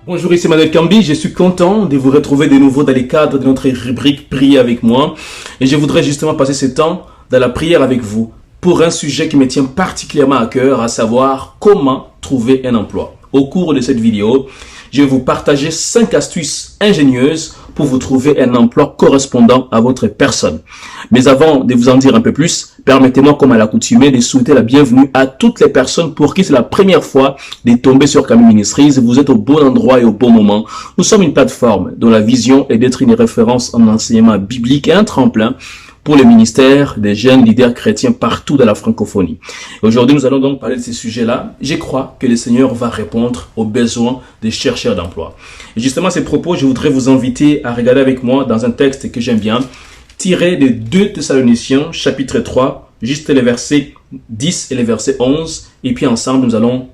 Bonjour, ici Manuel Cambi, je suis content de vous retrouver de nouveau dans les cadres de notre rubrique Prier avec moi. Et je voudrais justement passer ce temps dans la prière avec vous pour un sujet qui me tient particulièrement à cœur, à savoir comment trouver un emploi. Au cours de cette vidéo, je vais vous partager 5 astuces ingénieuses pour vous trouver un emploi correspondant à votre personne. Mais avant de vous en dire un peu plus, permettez-moi, comme à l'accoutumée, de souhaiter la bienvenue à toutes les personnes pour qui c'est la première fois de tomber sur Cambi Ministries. Vous êtes au bon endroit et au bon moment. Nous sommes une plateforme dont la vision est d'être une référence en enseignement biblique et un tremplin pour le ministère des jeunes leaders chrétiens partout dans la francophonie. Aujourd'hui, nous allons donc parler de ces sujets-là. Je crois que le Seigneur va répondre aux besoins des chercheurs d'emploi. Et justement, à ces propos, je voudrais vous inviter à regarder avec moi dans un texte que j'aime bien, tiré de 2 Thessaloniciens, chapitre 3, juste les versets 10 et les versets 11. Et puis ensemble, nous allons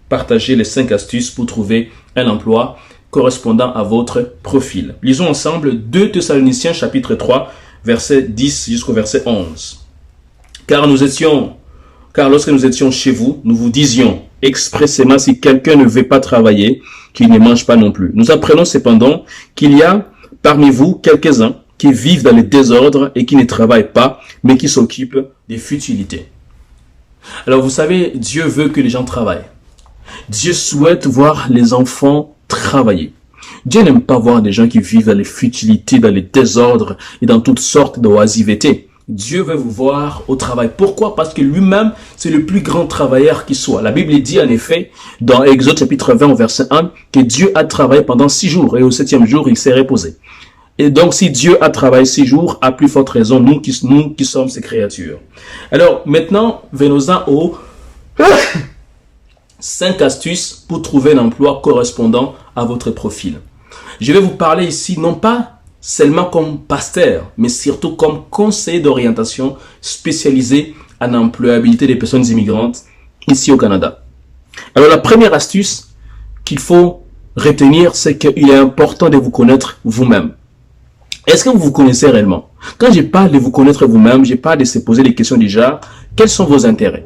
partager les 5 astuces pour trouver un emploi correspondant à votre profil. Lisons ensemble 2 Thessaloniciens, chapitre 3, verset 10 jusqu'au verset 11. Car lorsque nous étions chez vous, nous vous disions expressément, si quelqu'un ne veut pas travailler, qu'il ne mange pas non plus. Nous apprenons cependant qu'il y a parmi vous quelques-uns qui vivent dans le désordre et qui ne travaillent pas, mais qui s'occupent des futilités. Alors vous savez, Dieu veut que les gens travaillent. Dieu souhaite voir les enfants travailler. Dieu n'aime pas voir des gens qui vivent dans les futilités, dans les désordres et dans toutes sortes d'oisivetés. Dieu veut vous voir au travail. Pourquoi? Parce que lui-même, c'est le plus grand travailleur qui soit. La Bible dit en effet, dans Exode chapitre 20 au verset 1, que Dieu a travaillé pendant 6 jours et au 7e jour, il s'est reposé. Et donc, si Dieu a travaillé 6 jours, à plus forte raison, nous qui sommes ses créatures. Alors, maintenant, venons-en aux 5 astuces pour trouver un emploi correspondant à votre profil. Je vais vous parler ici, non pas seulement comme pasteur, mais surtout comme conseiller d'orientation spécialisé en employabilité des personnes immigrantes ici au Canada. Alors, la première astuce qu'il faut retenir, c'est qu'il est important de vous connaître vous-même. Est-ce que vous vous connaissez réellement? Quand je parle de vous connaître vous-même, je parle de se poser des questions du genre, quels sont vos intérêts?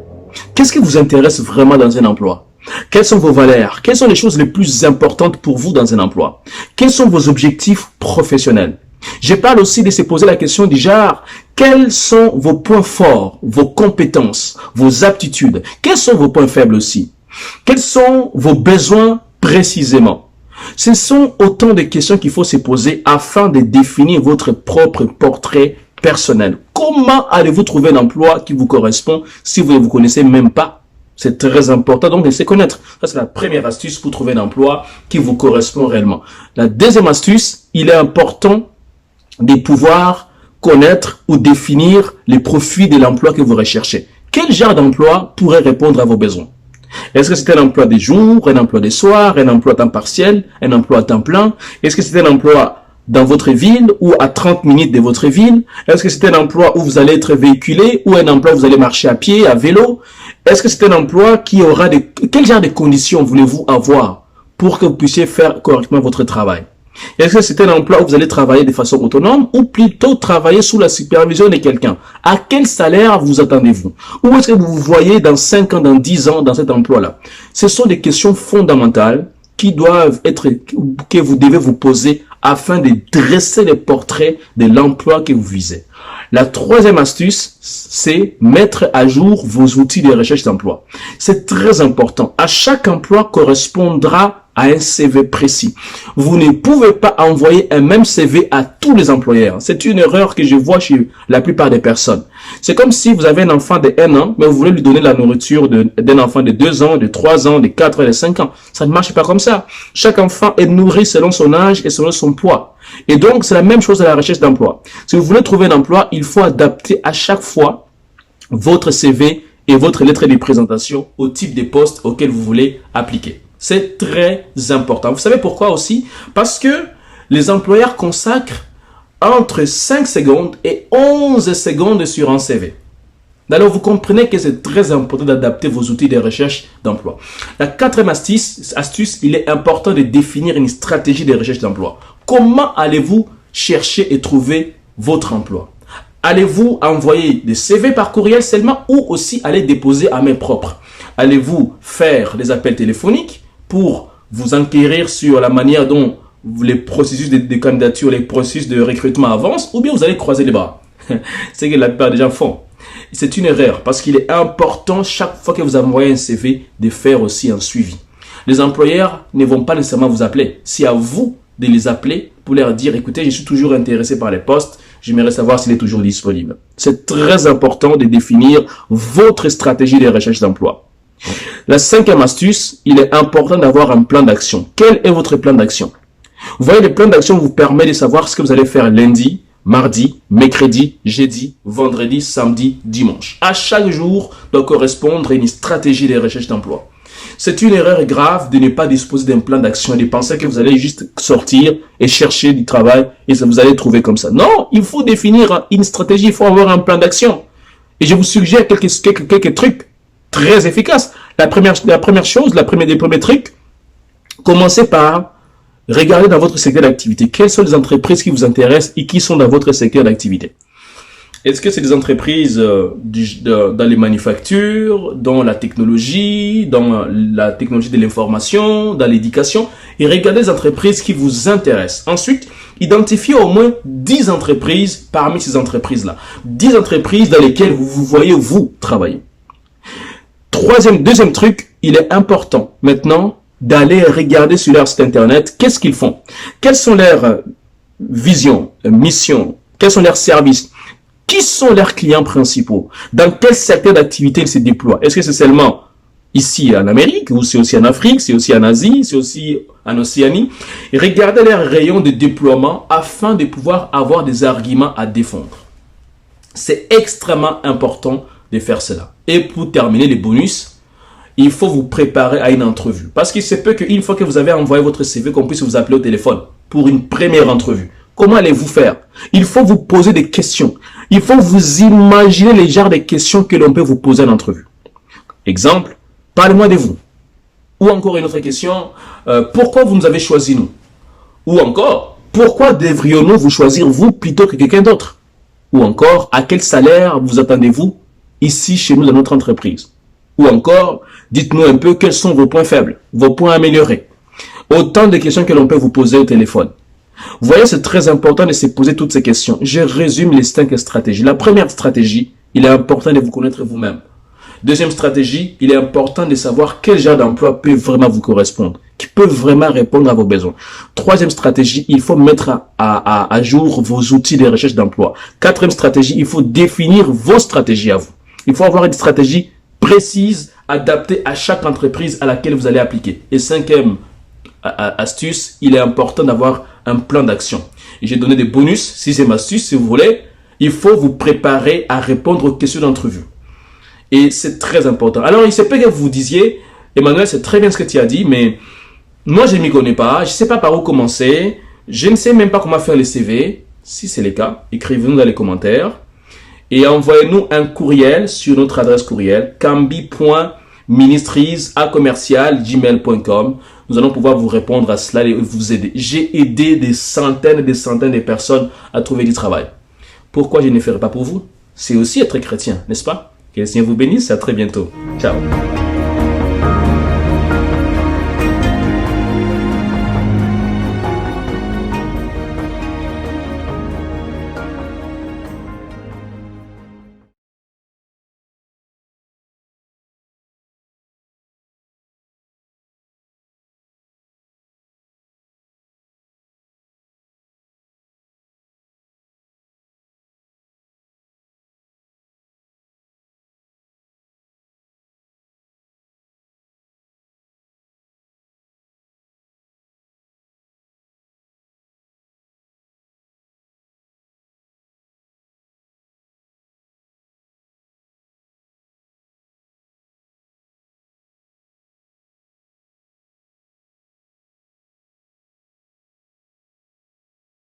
Qu'est-ce qui vous intéresse vraiment dans un emploi? Quelles sont vos valeurs? Quelles sont les choses les plus importantes pour vous dans un emploi? Quels sont vos objectifs professionnels? Je parle aussi de se poser la question du genre, quels sont vos points forts, vos compétences, vos aptitudes? Quels sont vos points faibles aussi? Quels sont vos besoins précisément? Ce sont autant de questions qu'il faut se poser afin de définir votre propre portrait personnel. Comment allez-vous trouver un emploi qui vous correspond si vous ne vous connaissez même pas? C'est très important donc de se connaître. Ça, c'est la première astuce pour trouver un emploi qui vous correspond réellement. La deuxième astuce, il est important de pouvoir connaître ou définir les profils de l'emploi que vous recherchez. Quel genre d'emploi pourrait répondre à vos besoins? Est-ce que c'est un emploi de jour, un emploi de soir, un emploi à temps partiel, un emploi à temps plein? Est-ce que c'est un emploi dans votre ville ou à 30 minutes de votre ville? Est-ce que c'est un emploi où vous allez être véhiculé ou un emploi où vous allez marcher à pied, à vélo? Est-ce que c'est un emploi qui aura quel genre de conditions voulez-vous avoir pour que vous puissiez faire correctement votre travail? Est-ce que c'est un emploi où vous allez travailler de façon autonome ou plutôt travailler sous la supervision de quelqu'un? À quel salaire vous attendez-vous? Où est-ce que vous vous voyez dans 5 ans, dans 10 ans dans cet emploi-là? Ce sont des questions fondamentales que vous devez vous poser afin de dresser le portrait de l'emploi que vous visez. La troisième astuce, c'est mettre à jour vos outils de recherche d'emploi. C'est très important. À chaque emploi correspondra à un CV précis. Vous ne pouvez pas envoyer un même CV à tous les employeurs. C'est une erreur que je vois chez la plupart des personnes. C'est comme si vous avez un enfant de 1 an, mais vous voulez lui donner la nourriture d'un enfant de 2 ans, de 3 ans, de 4 et de 5 ans. Ça ne marche pas comme ça. Chaque enfant est nourri selon son âge et selon son poids. Et donc, c'est la même chose à la recherche d'emploi. Si vous voulez trouver un emploi, il faut adapter à chaque fois votre CV et votre lettre de présentation au type de poste auquel vous voulez appliquer. C'est très important. Vous savez pourquoi aussi? Parce que les employeurs consacrent entre 5 secondes et 11 secondes sur un CV. Alors, vous comprenez que c'est très important d'adapter vos outils de recherche d'emploi. La quatrième astuce, il est important de définir une stratégie de recherche d'emploi. Comment allez-vous chercher et trouver votre emploi? Allez-vous envoyer des CV par courriel seulement ou aussi aller déposer à main propre? Allez-vous faire des appels téléphoniques pour vous enquérir sur la manière dont les processus de candidature, les processus de recrutement avancent, ou bien vous allez croiser les bras. C'est ce que la plupart des gens font. C'est une erreur parce qu'il est important chaque fois que vous envoyez un CV de faire aussi un suivi. Les employeurs ne vont pas nécessairement vous appeler. C'est à vous de les appeler pour leur dire, écoutez, je suis toujours intéressé par les postes, j'aimerais savoir s'il est toujours disponible. C'est très important de définir votre stratégie de recherche d'emploi. La cinquième astuce, il est important d'avoir un plan d'action. Quel est votre plan d'action? Vous voyez, le plan d'action vous permet de savoir ce que vous allez faire lundi, mardi, mercredi, jeudi, vendredi, samedi, dimanche. À chaque jour doit correspondre à une stratégie de recherche d'emploi. C'est une erreur grave de ne pas disposer d'un plan d'action et de penser que vous allez juste sortir et chercher du travail et ça vous allez trouver comme ça. Non, il faut définir une stratégie, il faut avoir un plan d'action. Et je vous suggère quelques trucs très efficaces. La première chose, des premiers trucs, commencez par regardez dans votre secteur d'activité. Quelles sont les entreprises qui vous intéressent et qui sont dans votre secteur d'activité? Est-ce que c'est des entreprises dans les manufactures, dans la technologie de l'information, dans l'éducation? Et regardez les entreprises qui vous intéressent. Ensuite, identifiez au moins 10 entreprises parmi ces entreprises-là. 10 entreprises dans lesquelles vous voyez vous travailler. Deuxième truc, il est important maintenant d'aller regarder sur leur site internet qu'est-ce qu'ils font. Quelles sont leurs visions, missions, quels sont leurs services, qui sont leurs clients principaux, dans quel secteur d'activité ils se déploient. Est-ce que c'est seulement ici en Amérique, ou c'est aussi en Afrique, c'est aussi en Asie, c'est aussi en Océanie? Et regardez leurs rayons de déploiement afin de pouvoir avoir des arguments à défendre. C'est extrêmement important de faire cela. Et pour terminer les bonus, il faut vous préparer à une entrevue. Parce qu'il se peut qu'une fois que vous avez envoyé votre CV, qu'on puisse vous appeler au téléphone pour une première entrevue. Comment allez-vous faire? Il faut vous poser des questions. Il faut vous imaginer les genres de questions que l'on peut vous poser en entrevue. Exemple, parlez-moi de vous. Ou encore une autre question, pourquoi vous nous avez choisi nous? Ou encore, pourquoi devrions-nous vous choisir vous plutôt que quelqu'un d'autre? Ou encore, à quel salaire vous attendez-vous ici chez nous dans notre entreprise? Ou encore, dites-nous un peu quels sont vos points faibles, vos points améliorés. Autant de questions que l'on peut vous poser au téléphone. Vous voyez, c'est très important de se poser toutes ces questions. Je résume les 5 stratégies. La première stratégie, il est important de vous connaître vous-même. Deuxième stratégie, il est important de savoir quel genre d'emploi peut vraiment vous correspondre, qui peut vraiment répondre à vos besoins. Troisième stratégie, il faut mettre à jour vos outils de recherche d'emploi. Quatrième stratégie, il faut définir vos stratégies à vous. Il faut avoir une stratégie précise, adaptée à chaque entreprise à laquelle vous allez appliquer. Et cinquième astuce, il est important d'avoir un plan d'action. Et j'ai donné des bonus. Sixième astuce, si vous voulez, il faut vous préparer à répondre aux questions d'entrevue. Et c'est très important. Alors, il se peut que vous vous disiez, Emmanuel, c'est très bien ce que tu as dit, mais moi, je ne m'y connais pas. Je ne sais pas par où commencer. Je ne sais même pas comment faire les CV. Si c'est le cas, écrivez-nous dans les commentaires. Et envoyez-nous un courriel sur notre adresse courriel kambi.ministries@gmail.com. Nous allons pouvoir vous répondre à cela et vous aider. J'ai aidé des centaines et des centaines de personnes à trouver du travail. Pourquoi je ne le ferai pas pour vous? C'est aussi être chrétien, n'est-ce pas? Que le Seigneur vous bénisse. À très bientôt. Ciao.